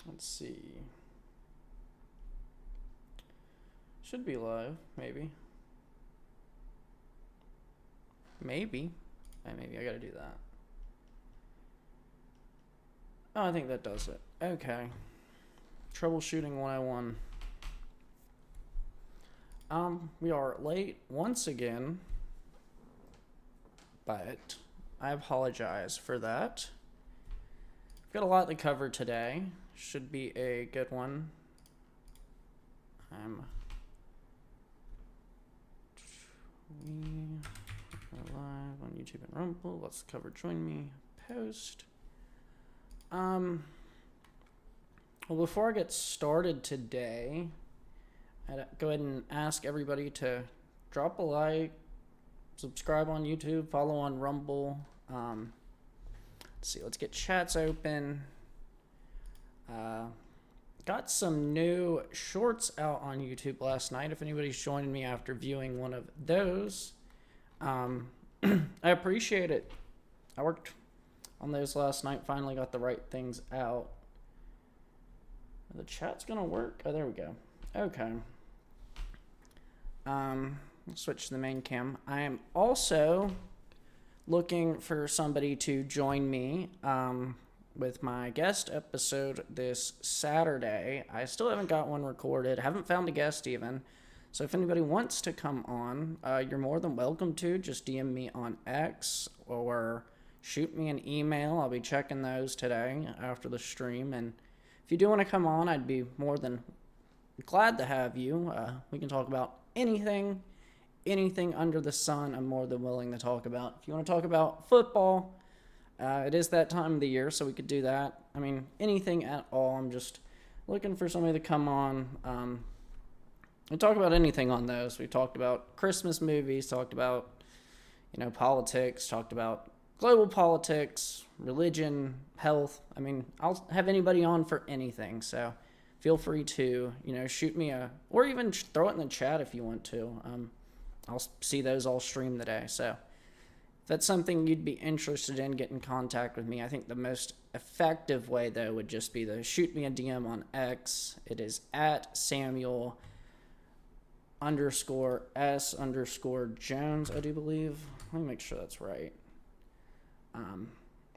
Let's see. Should be live, maybe. Maybe I gotta do that. Oh, I think that does it. Okay. Troubleshooting 101. We are late once again, but I apologize for that. We've got a lot to cover today. Should be a good one. We are live on YouTube and Rumble. Let's cover Join Me post. Well, before I get started today, I'd go ahead and ask everybody to drop a like, subscribe on YouTube, follow on Rumble. Let's see, let's get chats open. Got some new shorts out on YouTube last night. If anybody's joining me after viewing one of those, I appreciate it. I worked on those last night, finally got the right things out. The chat's gonna work. Oh, there we go. Okay. Switch to the main cam. I am also looking for somebody to join me with my guest episode this Saturday. I still haven't got one recorded. Haven't found a guest even. So if anybody wants to come on, you're more than welcome to. Just DM me on X or shoot me an email. I'll be checking those today after the stream. And if you do want to come on, I'd be more than glad to have you. We can talk about anything under the sun. I'm more than willing to talk about. If you want to talk about football, it is that time of the year, so we could do that. I mean, anything at all. I'm just looking for somebody to come on. We talk about anything on those. We talked about Christmas movies, talked about, politics, talked about global politics, religion, health. I mean, I'll have anybody on for anything, so feel free to, shoot me or even throw it in the chat if you want to. I'll see those all stream today, so if that's something you'd be interested in, get in contact with me. I think the most effective way, though, would just be to shoot me a DM on X. It is at Samuel_S_Jones, I do believe. Let me make sure that's right.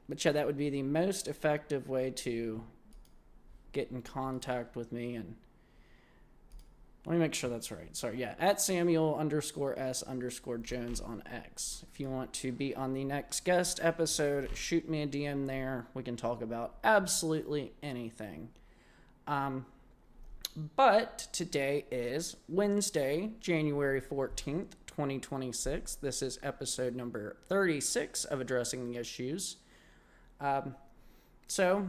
But yeah, that would be the most effective way to get in contact with me. And let me make sure that's right. Sorry, yeah, at Samuel_S_Jones on X. If you want to be on the next guest episode, shoot me a DM there. We can talk about absolutely anything. But today is Wednesday, January 14th, 2026. This is episode number 36 of Addressing the Issues. So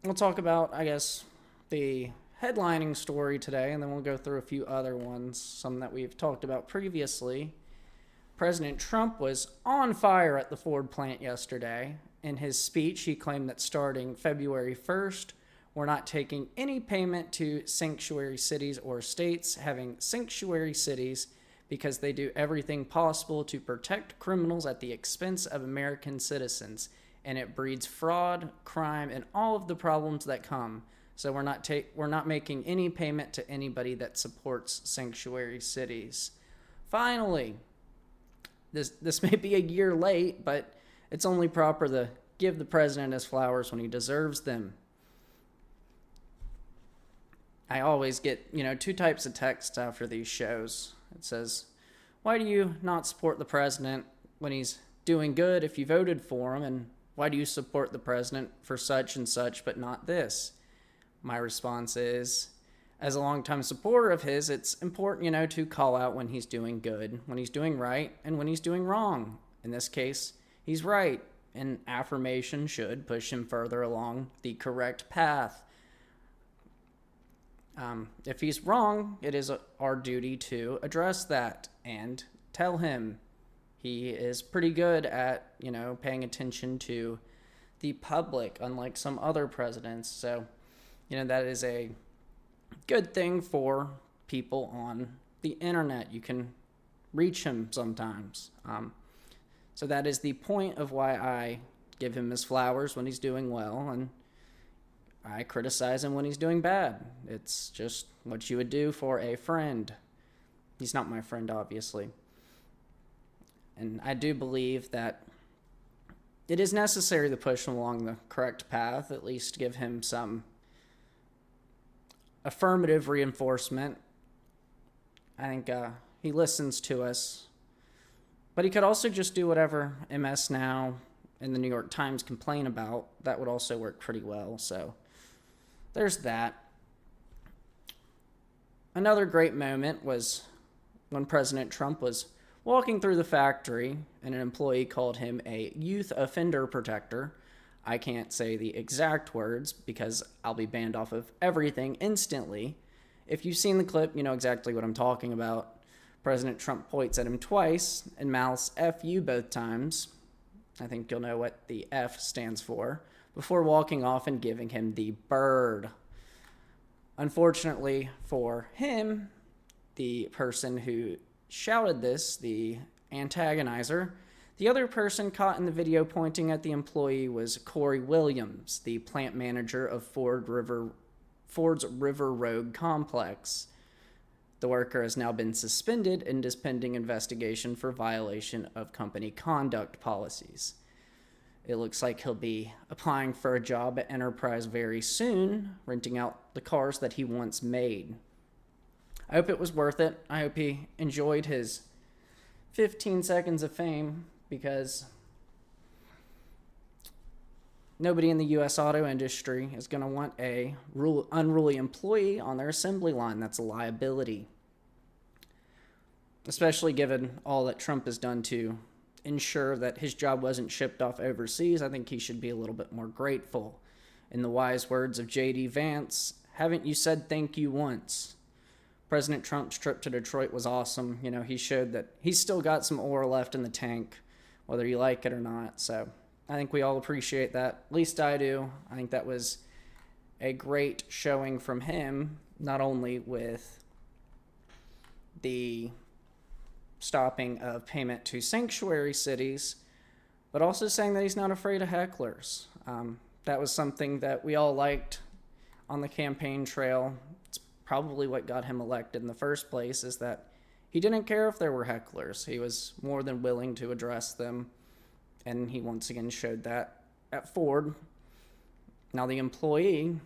we'll talk about, I guess, the headlining story today, and then we'll go through a few other ones, some that we've talked about previously. President Trump was on fire at the Ford plant yesterday. In his speech, he claimed that starting February 1st, we're not taking any payment to sanctuary cities or states having sanctuary cities because they do everything possible to protect criminals at the expense of American citizens, and it breeds fraud, crime, and all of the problems that come. So we're not making any payment to anybody that supports sanctuary cities. Finally, this may be a year late, but it's only proper to give the president his flowers when he deserves them. I always get, two types of texts after these shows. It says, why do you not support the president when he's doing good if you voted for him? And why do you support the president for such and such but not this? My response is, as a longtime supporter of his, it's important, to call out when he's doing good, when he's doing right, and when he's doing wrong. In this case, he's right, and affirmation should push him further along the correct path. If he's wrong, it is our duty to address that and tell him. He is pretty good at, paying attention to the public, unlike some other presidents. So, that is a good thing for people on the internet. You can reach him sometimes. So that is the point of why I give him his flowers when he's doing well. And, I criticize him when he's doing bad. It's just what you would do for a friend. He's not my friend, obviously. And I do believe that it is necessary to push him along the correct path, at least give him some affirmative reinforcement. I think he listens to us. But he could also just do whatever MS Now and the New York Times complain about. That would also work pretty well. So there's that. Another great moment was when President Trump was walking through the factory and an employee called him a youth offender protector. I can't say the exact words because I'll be banned off of everything instantly. If you've seen the clip, you know exactly what I'm talking about. President Trump points at him twice and mouths F you both times. I think you'll know what the F stands for, before walking off and giving him the bird. Unfortunately for him, the person who shouted this, the antagonizer, the other person caught in the video pointing at the employee was Corey Williams, the plant manager of Ford's River Road complex. The worker has now been suspended and is pending investigation for violation of company conduct policies. It looks like he'll be applying for a job at Enterprise very soon, renting out the cars that he once made. I hope it was worth it. I hope he enjoyed his 15 seconds of fame, because nobody in the U.S. auto industry is going to want a unruly employee on their assembly line. That's a liability. Especially given all that Trump has done to ensure that his job wasn't shipped off overseas. I think he should be a little bit more grateful. In the wise words of J.D. Vance, haven't you said thank you once? President Trump's trip to Detroit was awesome. You know, he showed that he's still got some ore left in the tank, whether you like it or not. So I think we all appreciate that. At least I do. I think that was a great showing from him, not only with the stopping of payment to sanctuary cities, but also saying that he's not afraid of hecklers. That was something that we all liked on the campaign trail. It's probably what got him elected in the first place, is that he didn't care if there were hecklers. He was more than willing to address them, and he once again showed that at Ford. Now the employee,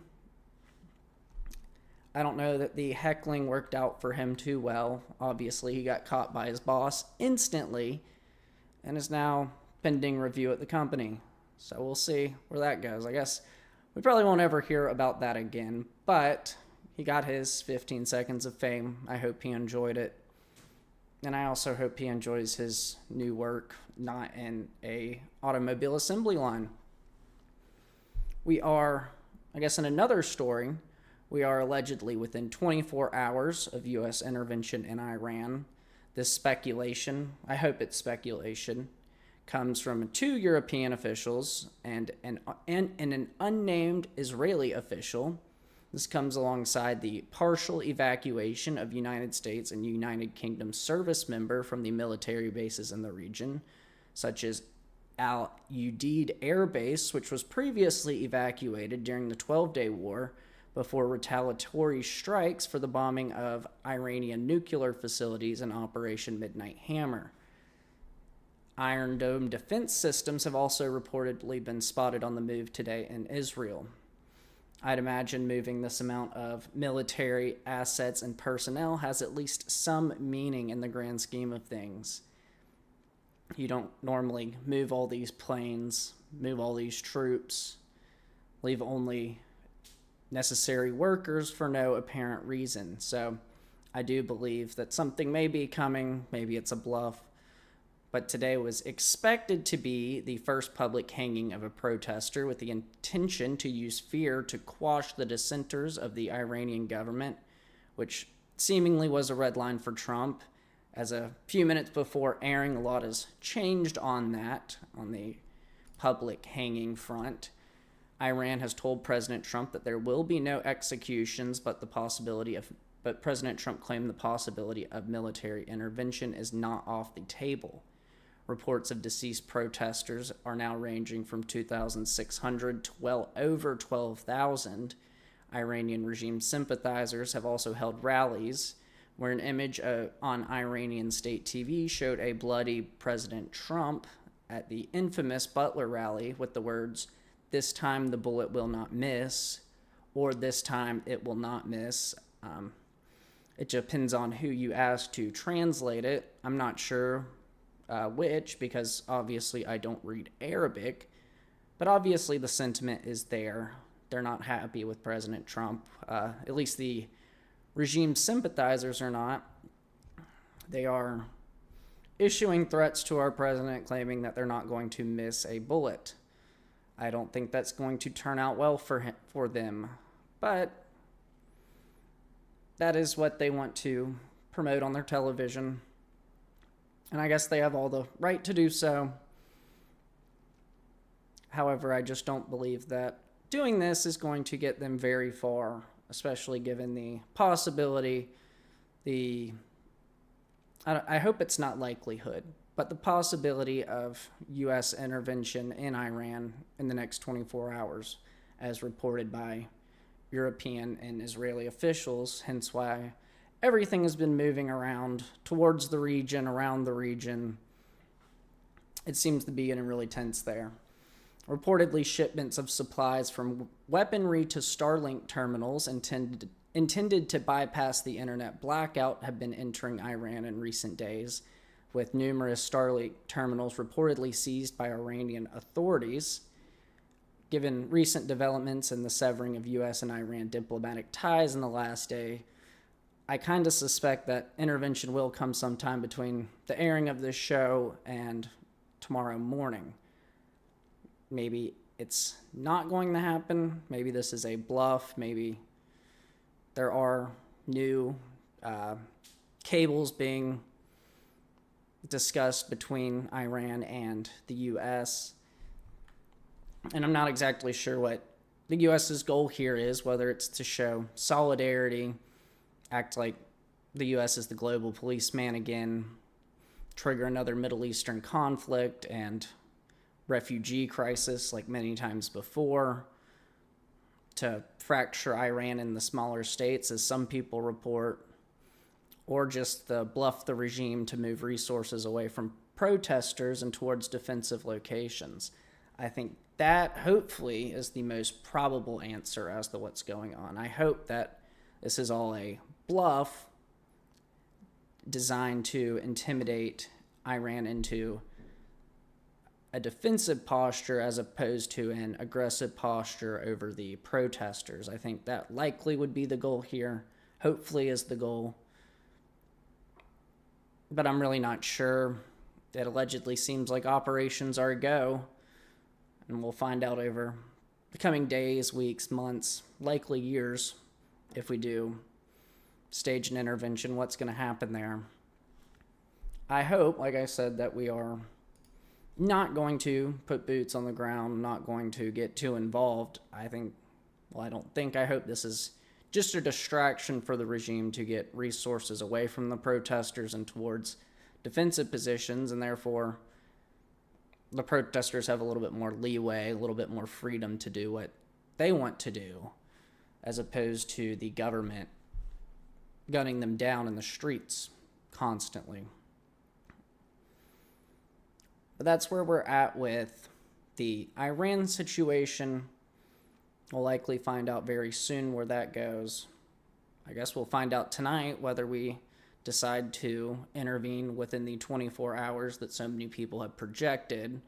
I don't know that the heckling worked out for him too well. Obviously, he got caught by his boss instantly and is now pending review at the company. So we'll see where that goes. I guess we probably won't ever hear about that again, but he got his 15 seconds of fame. I hope he enjoyed it. And I also hope he enjoys his new work, not in a automobile assembly line. We are, I guess in another story, we are allegedly within 24 hours of U.S. intervention in Iran. This speculation, I hope it's speculation, comes from 2 European officials and an unnamed Israeli official. This comes alongside the partial evacuation of United States and United Kingdom service member from the military bases in the region, such as Al Udeid Air Base, which was previously evacuated during the 12-day war before retaliatory strikes for the bombing of Iranian nuclear facilities in Operation Midnight Hammer. Iron Dome defense systems have also reportedly been spotted on the move today in Israel. I'd imagine moving this amount of military assets and personnel has at least some meaning in the grand scheme of things. You don't normally move all these planes, move all these troops, leave only necessary workers for no apparent reason. So I do believe that something may be coming. Maybe it's a bluff. But today was expected to be the first public hanging of a protester with the intention to use fear to quash the dissenters of the Iranian government, which seemingly was a red line for Trump. As a few minutes before airing, a lot has changed on that, on the public hanging front. Iran has told President Trump that there will be no executions, but President Trump claimed the possibility of military intervention is not off the table. Reports of deceased protesters are now ranging from 2,600 to well over 12,000. Iranian regime sympathizers have also held rallies where an image on Iranian state TV showed a bloody President Trump at the infamous Butler rally with the words, "This time the bullet will not miss," or "This time it will not miss." It depends on who you ask to translate it. I'm not sure which, because obviously I don't read Arabic, but obviously the sentiment is there. They're not happy with President Trump. At least the regime sympathizers are not. They are issuing threats to our president, claiming that they're not going to miss a bullet. I don't think that's going to turn out well for them, but that is what they want to promote on their television, and I guess they have all the right to do so. However, I just don't believe that doing this is going to get them very far, especially given the possibility, I hope it's not likelihood, but the possibility of U.S. intervention in Iran in the next 24 hours, as reported by European and Israeli officials, hence why everything has been moving around towards the region, around the region. It seems to be getting really tense there. Reportedly, shipments of supplies from weaponry to Starlink terminals intended to bypass the internet blackout have been entering Iran in recent days, with numerous Starlink terminals reportedly seized by Iranian authorities. Given recent developments in the severing of U.S. and Iran diplomatic ties in the last day, I kind of suspect that intervention will come sometime between the airing of this show and tomorrow morning. Maybe it's not going to happen. Maybe this is a bluff. Maybe there are new cables being discussed between Iran and the U.S. And I'm not exactly sure what the U.S.'s goal here is, whether it's to show solidarity, act like the U.S. is the global policeman again, trigger another Middle Eastern conflict and refugee crisis like many times before, to fracture Iran in the smaller states, as some people report, or just bluff the regime to move resources away from protesters and towards defensive locations. I think that hopefully is the most probable answer as to what's going on. I hope that this is all a bluff designed to intimidate Iran into a defensive posture as opposed to an aggressive posture over the protesters. I think that likely would be the goal here. Hopefully is the goal. But I'm really not sure. It allegedly seems like operations are a go. And we'll find out over the coming days, weeks, months, likely years, if we do stage an intervention, what's going to happen there. I hope, like I said, that we are not going to put boots on the ground, not going to get too involved. I hope this is just a distraction for the regime to get resources away from the protesters and towards defensive positions, and therefore the protesters have a little bit more leeway, a little bit more freedom to do what they want to do, as opposed to the government gunning them down in the streets constantly. But that's where we're at with the Iran situation. We'll likely find out very soon where that goes. I guess we'll find out tonight whether we decide to intervene within the 24 hours that so many people have projected,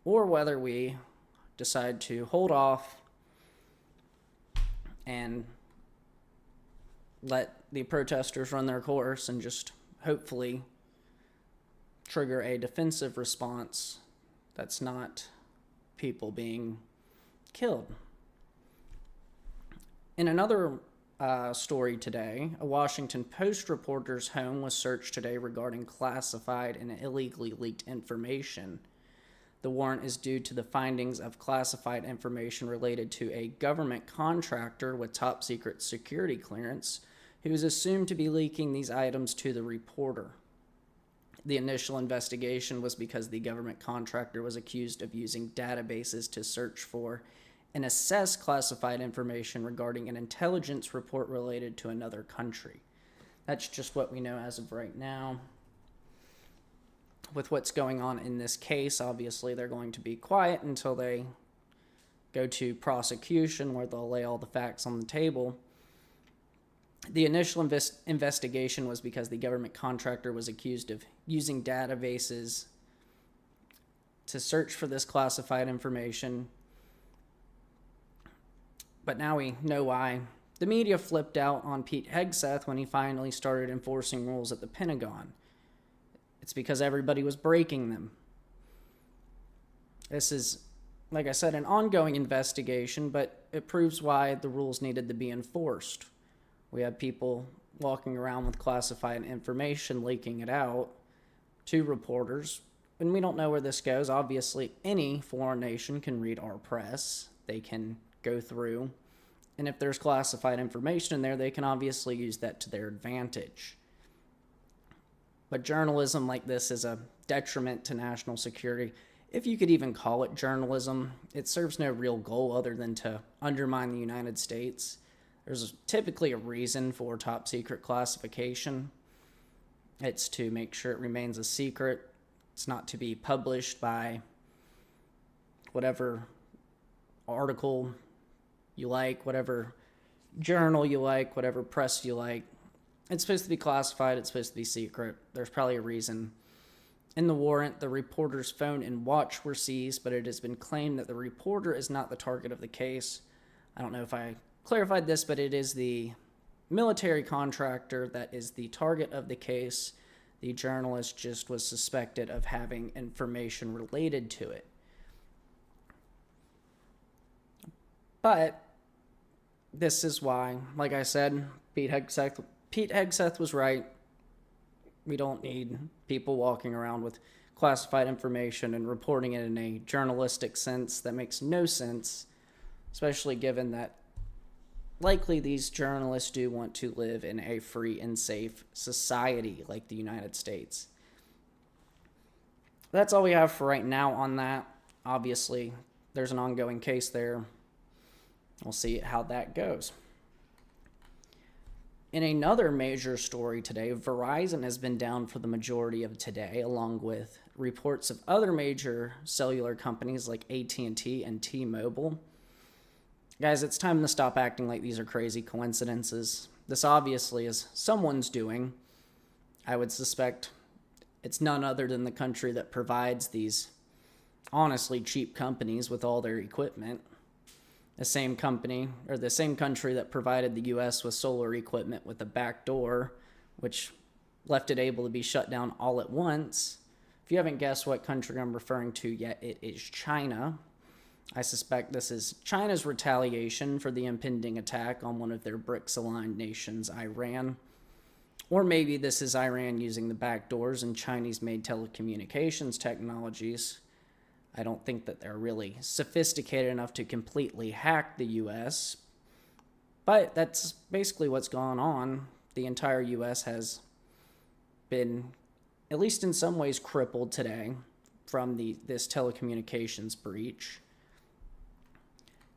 or whether we decide to hold off and let the protesters run their course and just hopefully trigger a defensive response that's not people being killed. In another story today, a Washington Post reporter's home was searched today regarding classified and illegally leaked information. The warrant is due to the findings of classified information related to a government contractor with top secret security clearance who is assumed to be leaking these items to the reporter. The initial investigation was because the government contractor was accused of using databases to search for and assess classified information regarding an intelligence report related to another country. That's just what we know as of right now. With what's going on in this case, obviously they're going to be quiet until they go to prosecution, where they'll lay all the facts on the table. The initial investigation was because the government contractor was accused of using databases to search for this classified information. But now we know why. The media flipped out on Pete Hegseth when he finally started enforcing rules at the Pentagon. It's because everybody was breaking them. This is, like I said, an ongoing investigation, but it proves why the rules needed to be enforced. We have people walking around with classified information, leaking it out to reporters, and we don't know where this goes. Obviously, any foreign nation can read our press. They can go through, and if there's classified information in there, they can obviously use that to their advantage. But journalism like this is a detriment to national security. If you could even call it journalism, it serves no real goal other than to undermine the United States. There's typically a reason for top secret classification. It's to make sure it remains a secret. It's not to be published by whatever article you like, whatever journal you like, whatever press you like. It's supposed to be classified. It's supposed to be secret. There's probably a reason. In the warrant, the reporter's phone and watch were seized, but it has been claimed that the reporter is not the target of the case. I don't know if I clarified this, but it is the military contractor that is the target of the case. The journalist just was suspected of having information related to it. But this is why, like I said, Pete Hegseth was right. We don't need people walking around with classified information and reporting it in a journalistic sense that makes no sense, especially given that likely these journalists do want to live in a free and safe society like the United States. That's all we have for right now on that. Obviously, there's an ongoing case there. We'll see how that goes. In another major story today, Verizon has been down for the majority of today, along with reports of other major cellular companies like AT&T and T-Mobile. Guys, it's time to stop acting like these are crazy coincidences. This obviously is someone's doing. I would suspect it's none other than the country that provides these honestly cheap companies with all their equipment. The same company, or the same country that provided the U.S. with solar equipment with a backdoor, which left it able to be shut down all at once. If you haven't guessed what country I'm referring to yet, it is China. I suspect this is China's retaliation for the impending attack on one of their BRICS-aligned nations, Iran. Or maybe this is Iran using the backdoors and Chinese-made telecommunications technologies. I don't think that they're really sophisticated enough to completely hack the U.S., but that's basically what's gone on. The entire U.S. has been, at least in some ways, crippled today from this telecommunications breach.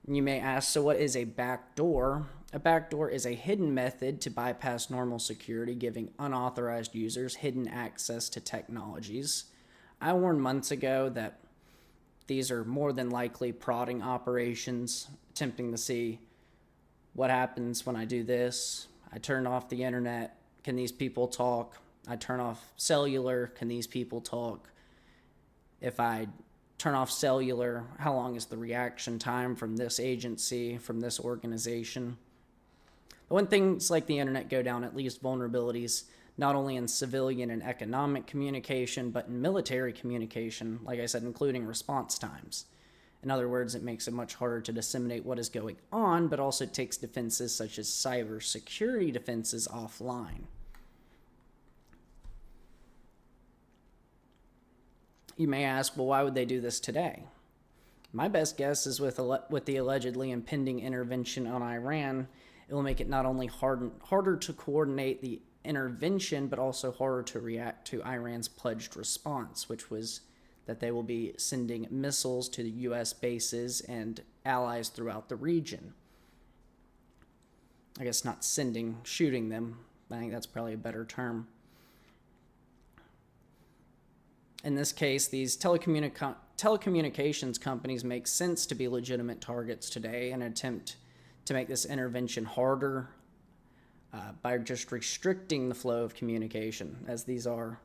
You may ask, so what is a backdoor? A backdoor is a hidden method to bypass normal security, giving unauthorized users hidden access to technologies. I warned months ago that these are more than likely prodding operations, attempting to see what happens when I do this. I turn off the internet. Can these people talk? I turn off cellular. Can these people talk? If I turn off cellular, how long is the reaction time from this agency, from this organization? But when things like the internet go down, it leaves vulnerabilities not only in civilian and economic communication, but in military communication, like I said, including response times. In other words, it makes it much harder to disseminate what is going on, but also takes defenses such as cybersecurity defenses offline. You may ask, well, why would they do this today? My best guess is with the allegedly impending intervention on Iran, it will make it not only harder to coordinate the intervention, but also harder to react to Iran's pledged response, which was that they will be sending missiles to the U.S. bases and allies throughout the region. I guess not sending, shooting them. I think that's probably a better term. In this case, these telecommunications companies make sense to be legitimate targets today in an attempt to make this intervention harder by just restricting the flow of communication, as these are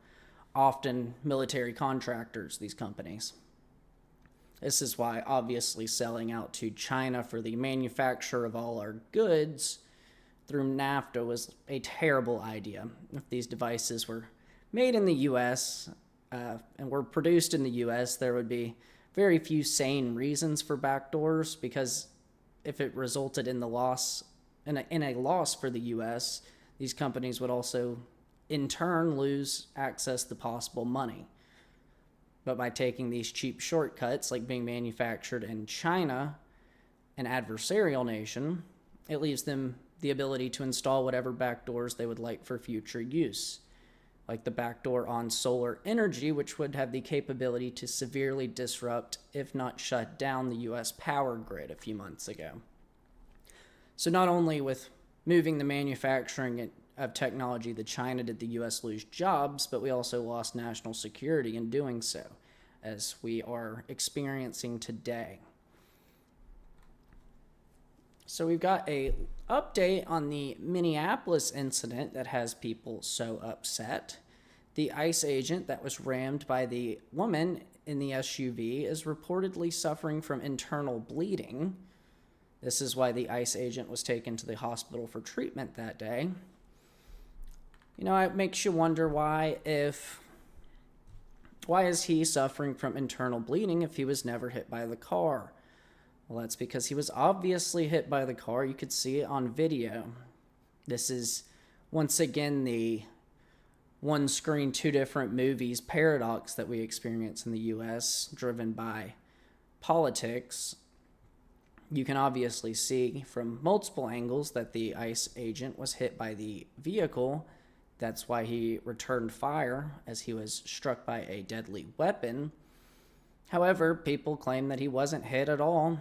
often military contractors, these companies. This is why, obviously, selling out to China for the manufacture of all our goods through NAFTA was a terrible idea. If these devices were made in the U.S., and were produced in the U.S., there would be very few sane reasons for backdoors, because if it resulted in the loss, in a loss for the U.S., these companies would also, in turn, lose access to possible money. But by taking these cheap shortcuts, like being manufactured in China, an adversarial nation, it leaves them the ability to install whatever backdoors they would like for future use, like the backdoor on solar energy, which would have the capability to severely disrupt, if not shut down, the U.S. power grid a few months ago. So not only with moving the manufacturing of technology to China did the U.S. lose jobs, but we also lost national security in doing so, as we are experiencing today. So we've got a update on the Minneapolis incident that has people so upset. The ICE agent that was rammed by the woman in the SUV is reportedly suffering from internal bleeding. This is why the ICE agent was taken to the hospital for treatment that day. You know, it makes you wonder why is he suffering from internal bleeding if he was never hit by the car? Well, that's because he was obviously hit by the car. You could see it on video. This is, once again, the one screen, two different movies paradox that we experience in the U.S., driven by politics. You can obviously see from multiple angles that the ICE agent was hit by the vehicle. That's why he returned fire, as he was struck by a deadly weapon. However, people claim that he wasn't hit at all.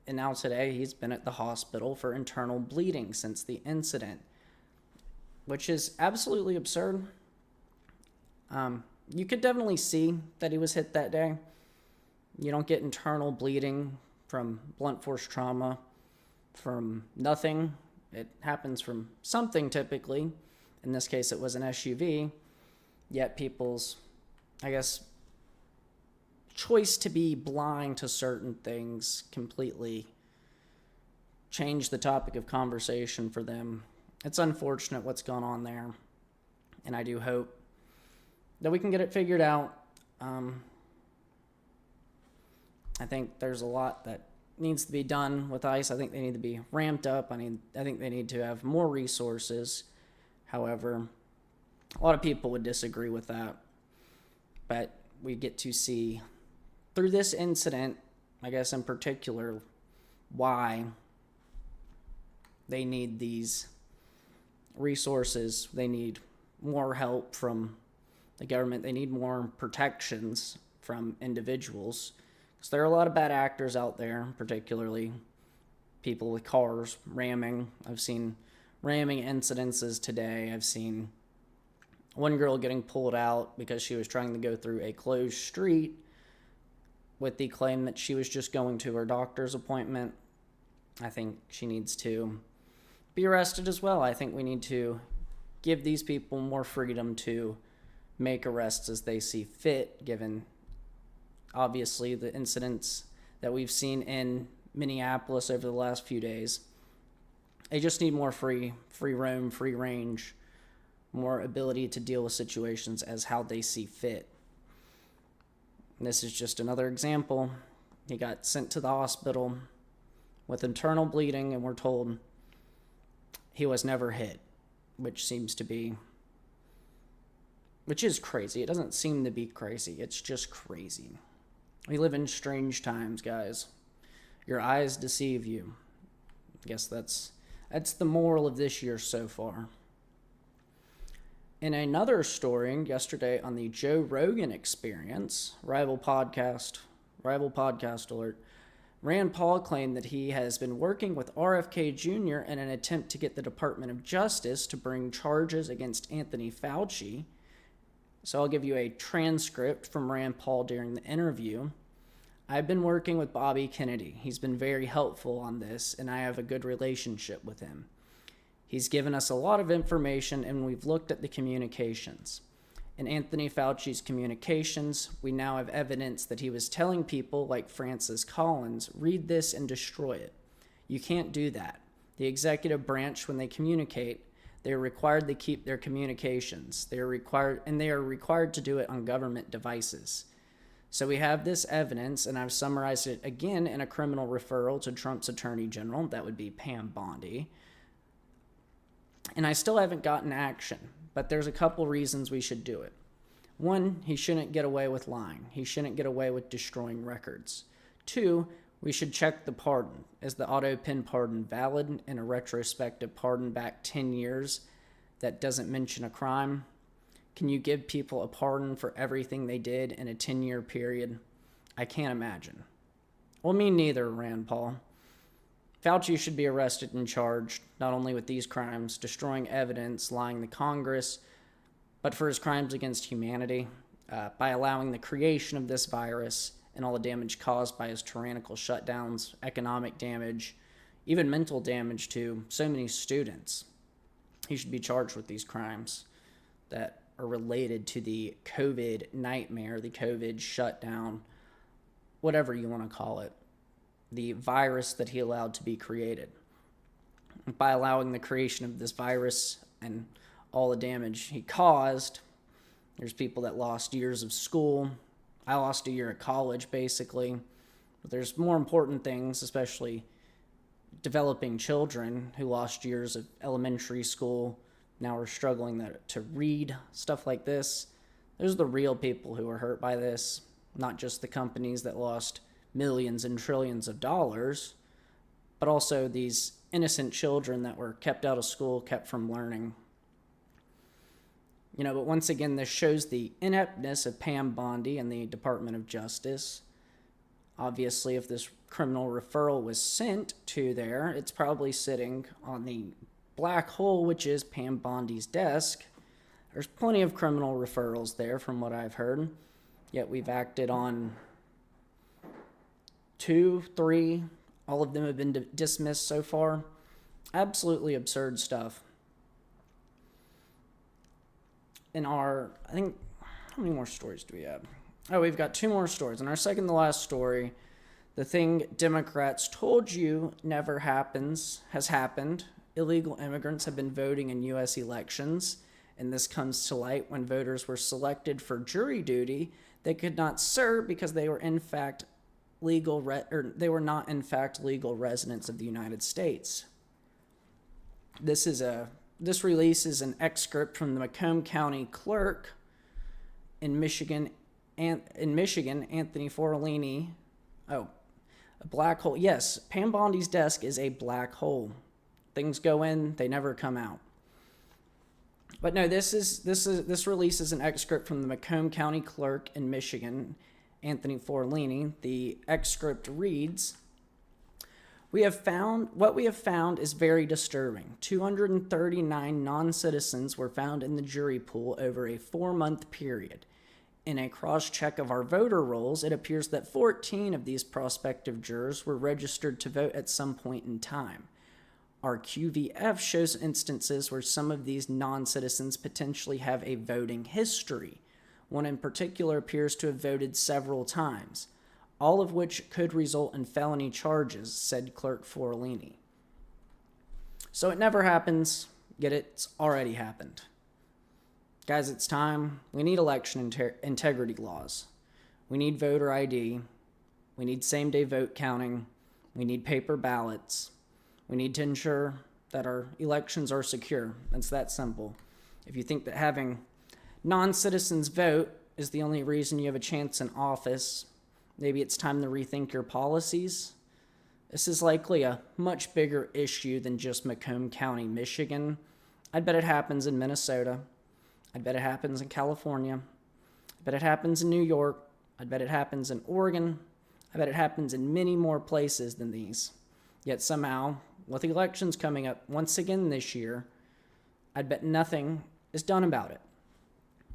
And now today he's been at the hospital for internal bleeding since the incident, which is absolutely absurd. You could definitely see that he was hit that day. You don't get internal bleeding from blunt force trauma from nothing. It happens from something typically. In this case, it was an SUV. Yet people's, I guess, choice to be blind to certain things completely changed the topic of conversation for them. It's unfortunate what's gone on there, and I do hope that we can get it figured out. I think there's a lot that needs to be done with ICE. I think they need to be ramped up. I think they need to have more resources. However, a lot of people would disagree with that, but we get to see through this incident, I guess in particular, why they need these resources. They need more help from the government. They need more protections from individuals, because there are a lot of bad actors out there, particularly people with cars ramming. I've seen ramming incidences today. I've seen one girl getting pulled out because she was trying to go through a closed street with the claim that she was just going to her doctor's appointment. I think she needs to be arrested as well. I think we need to give these people more freedom to make arrests as they see fit, given obviously the incidents that we've seen in Minneapolis over the last few days. They just need more free roam, free range, more ability to deal with situations as how they see fit. And this is just another example. He got sent to the hospital with internal bleeding, and we're told he was never hit, which is crazy. It doesn't seem to be crazy. It's just crazy. We live in strange times, guys. Your eyes deceive you. I guess that's the moral of this year so far. In another story yesterday on the Joe Rogan Experience, rival podcast alert, Rand Paul claimed that he has been working with RFK Jr. in an attempt to get the Department of Justice to bring charges against Anthony Fauci. So I'll give you a transcript from Rand Paul during the interview. I've been working with Bobby Kennedy. He's been very helpful on this, and I have a good relationship with him. He's given us a lot of information, and we've looked at the communications. In Anthony Fauci's communications, we now have evidence that he was telling people like Francis Collins, read this and destroy it. You can't do that. The executive branch, when they communicate, they are required to keep their communications. They are required to do it on government devices. So we have this evidence, and I've summarized it again in a criminal referral to Trump's Attorney General. That would be Pam Bondi. And I still haven't gotten action, but there's a couple reasons we should do it. One, he shouldn't get away with lying. He shouldn't get away with destroying records. Two, we should check the pardon. Is the auto-pin pardon valid in a retrospective pardon back 10 years that doesn't mention a crime? Can you give people a pardon for everything they did in a 10-year period? I can't imagine. Well, me neither, Rand Paul. Fauci should be arrested and charged, not only with these crimes, destroying evidence, lying to Congress, but for his crimes against humanity, by allowing the creation of this virus and all the damage caused by his tyrannical shutdowns, economic damage, even mental damage to so many students. He should be charged with these crimes that are related to the COVID nightmare, the COVID shutdown, whatever you want to call it. The virus that he allowed to be created. By allowing the creation of this virus and all the damage he caused, there's people that lost years of school. I lost a year of college, basically. But there's more important things, especially developing children who lost years of elementary school. Now we're struggling to read, stuff like this. Those are the real people who are hurt by this, not just the companies that lost millions and trillions of dollars, but also these innocent children that were kept out of school, kept from learning. But once again, this shows the ineptness of Pam Bondi and the Department of Justice. Obviously, if this criminal referral was sent to there, it's probably sitting on the black hole, which is Pam Bondi's desk. There's plenty of criminal referrals there from what I've heard, yet we've acted on 2, 3, all of them have been dismissed so far. Absolutely absurd stuff. How many more stories do we have? Oh, we've got 2 more stories. In our second to last story, the thing Democrats told you never happens has happened. Illegal immigrants have been voting in U.S. elections, and this comes to light when voters were selected for jury duty. They could not serve because they were in fact they were not in fact legal residents of the United States. This release is an excerpt from the Macomb County clerk in Michigan, Anthony Forlini. Oh, a black hole. Yes, Pam Bondi's desk is a black hole. Things go in, they never come out. But no, this release is an excerpt from the Macomb County clerk in Michigan, Anthony Forlini. The excerpt reads, what we have found is very disturbing. 239 non-citizens were found in the jury pool over a 4-month period. In a cross-check of our voter rolls, it appears that 14 of these prospective jurors were registered to vote at some point in time. Our QVF shows instances where some of these non-citizens potentially have a voting history. One in particular appears to have voted several times, all of which could result in felony charges, said Clerk Forlini. So it never happens, yet it's already happened. Guys, it's time. We need election integrity laws. We need voter ID. We need same-day vote counting. We need paper ballots. We need to ensure that our elections are secure. It's that simple. If you think that having non-citizens vote is the only reason you have a chance in office, maybe it's time to rethink your policies. This is likely a much bigger issue than just Macomb County, Michigan. I bet it happens in Minnesota. I bet it happens in California. I bet it happens in New York. I bet it happens in Oregon. I bet it happens in many more places than these. Yet somehow, with elections coming up once again this year, I bet nothing is done about it.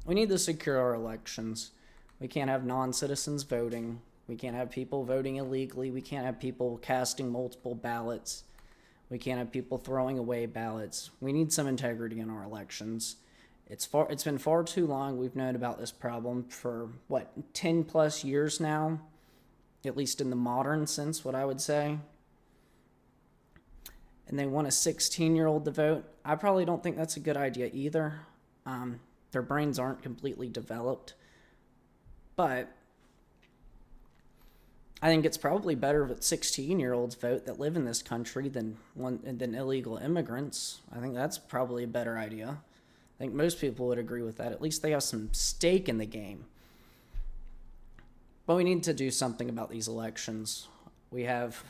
We need to secure our elections. We can't have non-citizens voting. We can't have people voting illegally. We can't have people casting multiple ballots. We can't have people throwing away ballots. We need some integrity in our elections. It's been far too long. We've known about this problem for, 10 plus years now? At least in the modern sense, what I would say. And they want a 16-year-old to vote. I probably don't think that's a good idea either. Their brains aren't completely developed. But I think it's probably better that 16-year-olds vote that live in this country than illegal immigrants. I think that's probably a better idea. I think most people would agree with that. At least they have some stake in the game. But we need to do something about these elections. We have,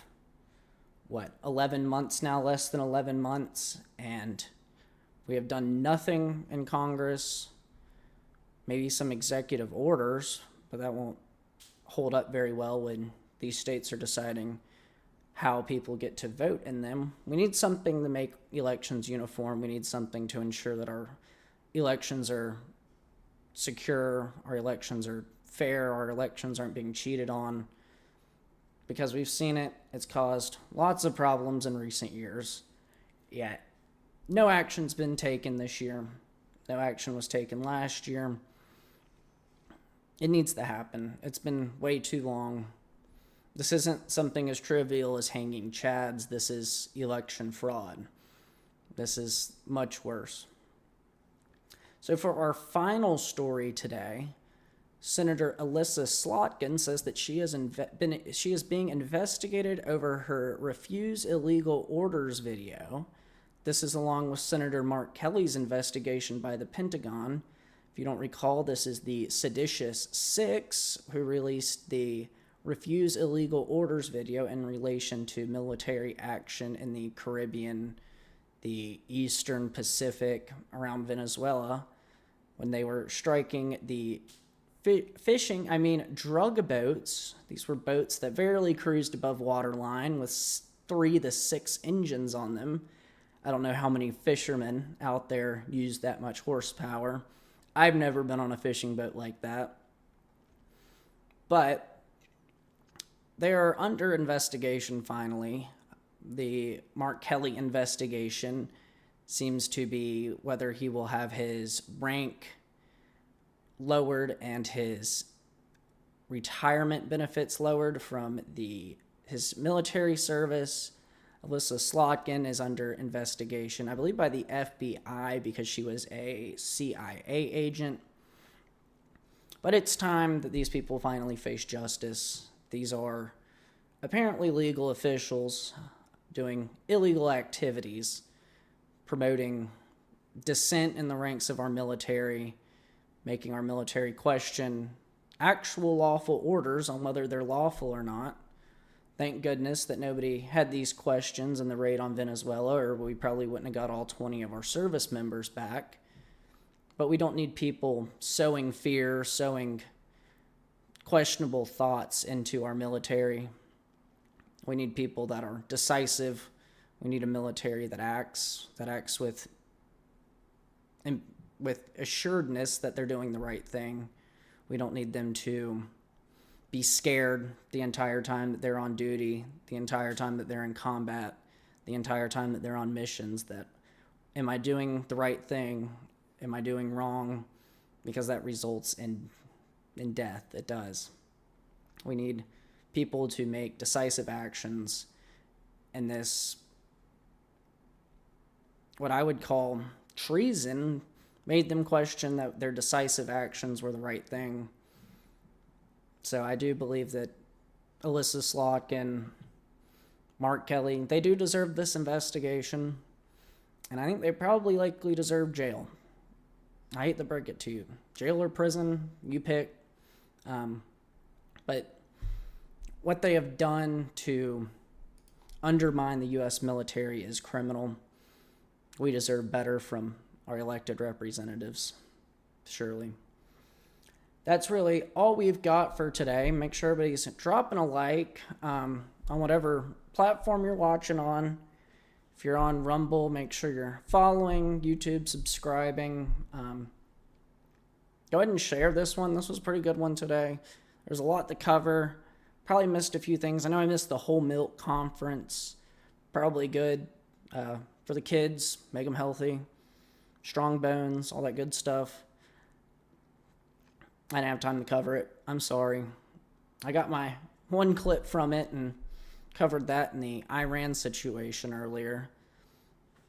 11 months now, less than 11 months, and we have done nothing in Congress. Maybe some executive orders, but that won't hold up very well when these states are deciding how people get to vote in them. We need something to make elections uniform. We need something to ensure that our elections are secure, our elections are fair, our elections aren't being cheated on. Because we've seen it, it's caused lots of problems in recent years. Yet, no action's been taken this year. No action was taken last year. It needs to happen. It's been way too long. This isn't something as trivial as hanging chads. This is election fraud. This is much worse. So for our final story today, Senator Alyssa Slotkin says that she is being investigated over her Refuse Illegal Orders video. This is along with Senator Mark Kelly's investigation by the Pentagon. If you don't recall, this is the seditious six who released the Refuse Illegal Orders video in relation to military action in the Caribbean, the Eastern Pacific, around Venezuela, when they were striking the drug boats. These were boats that barely cruised above waterline with 3 to 6 engines on them. I don't know how many fishermen out there use that much horsepower. I've never been on a fishing boat like that. But they are under investigation finally. The Mark Kelly investigation seems to be whether he will have his rank lowered and his retirement benefits lowered from his military service. Alyssa Slotkin is under investigation, I believe, by the FBI because she was a CIA agent. But it's time that these people finally face justice. These are apparently legal officials doing illegal activities, promoting dissent in the ranks of our military, making our military question actual lawful orders on whether they're lawful or not. Thank goodness that nobody had these questions in the raid on Venezuela, or we probably wouldn't have got all 20 of our service members back. But we don't need people sowing fear, sowing questionable thoughts into our military. We need people that are decisive. We need a military that acts with assuredness that they're doing the right thing. We don't need them to be scared the entire time that they're on duty, the entire time that they're in combat, the entire time that they're on missions, that am I doing the right thing? Am I doing wrong? Because that results in death. It does. We need people to make decisive actions, and this, what I would call treason, made them question that their decisive actions were the right thing. So I do believe that Alyssa Slotkin, Mark Kelly, they do deserve this investigation. And I think they probably likely deserve jail. I hate to break it to you. Jail or prison, you pick. But what they have done to undermine the U.S. military is criminal. We deserve better from our elected representatives. surely. That's really all we've got for today. Make sure everybody's dropping a like on whatever platform you're watching on. If you're on Rumble, make sure you're following, YouTube, subscribing. Go ahead and share this one. This was a pretty good one today. There's a lot to cover. Probably missed a few things. I know I missed the whole milk conference. Probably good for the kids. Make them healthy. Strong bones, all that good stuff. I didn't have time to cover it. I'm sorry. I got my one clip from it and covered that in the Iran situation earlier.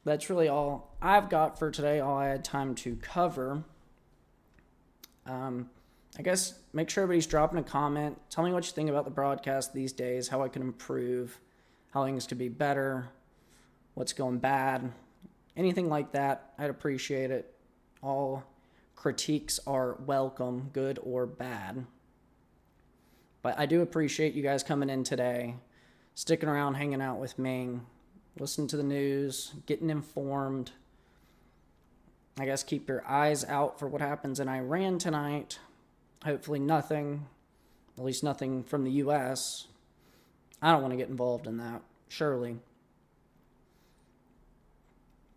That's really all I've got for today, all I had time to cover. I guess make sure everybody's dropping a comment. Tell me what you think about the broadcast these days, how I can improve, how things could be better, what's going bad, anything like that. I'd appreciate it. All critiques are welcome, good or bad. But I do appreciate you guys coming in today, sticking around, hanging out with me, listening to the news, getting informed. I guess keep your eyes out for what happens in Iran tonight. Hopefully nothing, at least nothing from the U.S. I don't want to get involved in that, surely.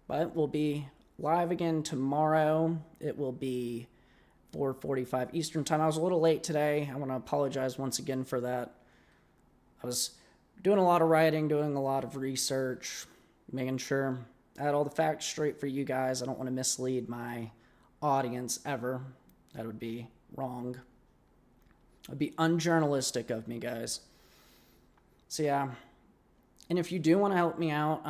But we'll be live again tomorrow. It will be 4:45 Eastern time. I was a little late today. I want to apologize once again for that. I was doing a lot of writing, doing a lot of research, making sure I had all the facts straight for you guys. I don't want to mislead my audience ever. That would be wrong. It would be unjournalistic of me, guys. So yeah. And if you do want to help me out,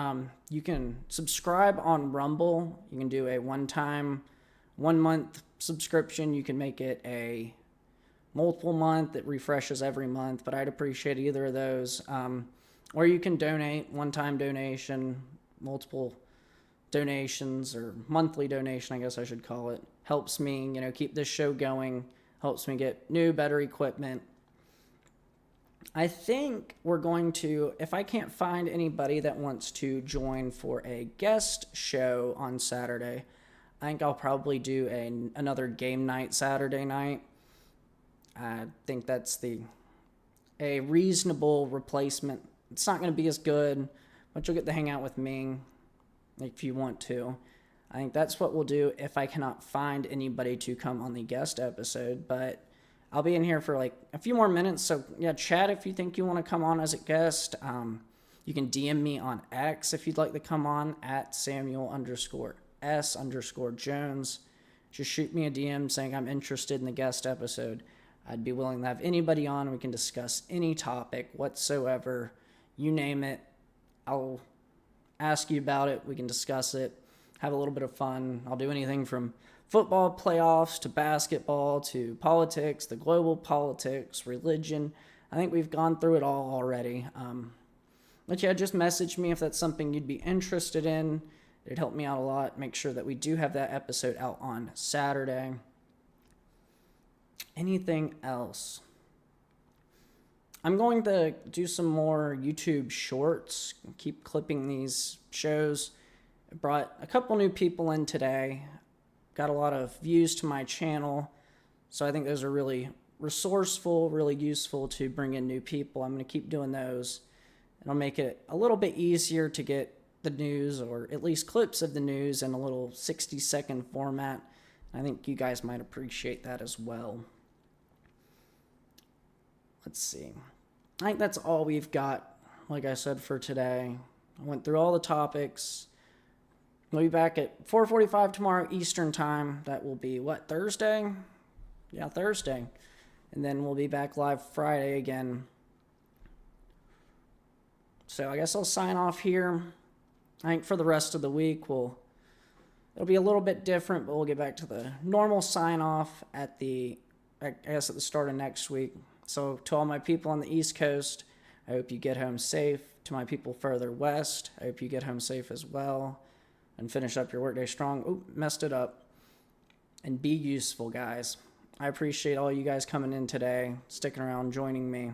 you can subscribe on Rumble. You can do a one-time, 1-month subscription. You can make it a multiple month. It refreshes every month, but I'd appreciate either of those. Or you can donate, one-time donation, multiple donations, or monthly donation, I guess I should call it. Helps me, keep this show going. Helps me get new, better equipment. I think we're going to, if I can't find anybody that wants to join for a guest show on Saturday, I think I'll probably do another game night Saturday night. I think that's a reasonable replacement. It's not going to be as good, but you'll get to hang out with me if you want to. I think that's what we'll do if I cannot find anybody to come on the guest episode, but I'll be in here for like a few more minutes, so yeah, chat if you think you want to come on as a guest. You can DM me on X if you'd like to come on, at Samuel_S_Jones. Just shoot me a DM saying I'm interested in the guest episode. I'd be willing to have anybody on. We can discuss any topic whatsoever. You name it, I'll ask you about it. We can discuss it, have a little bit of fun. I'll do anything from football playoffs to basketball to politics, the global politics, religion. I think we've gone through it all already. But yeah, just message me if that's something you'd be interested in. It'd help me out a lot. Make sure that we do have that episode out on Saturday. Anything else? I'm going to do some more YouTube shorts, keep clipping these shows. I brought a couple new people in today. Got a lot of views to my channel, so I think those are really resourceful, really useful to bring in new people. I'm going to keep doing those. It'll make it a little bit easier to get the news, or at least clips of the news, in a little 60-second format. I think you guys might appreciate that as well. Let's see. I think that's all we've got, like I said, for today. I went through all the topics. We'll be back at 4:45 tomorrow Eastern time. That will be, Thursday? Yeah, Thursday. And then we'll be back live Friday again. So I guess I'll sign off here. I think for the rest of the week, it'll be a little bit different, but we'll get back to the normal sign off at the start of next week. So to all my people on the East Coast, I hope you get home safe. To my people further west, I hope you get home safe as well. And finish up your workday strong. Oop, messed it up. And be useful, guys. I appreciate all you guys coming in today, sticking around, joining me.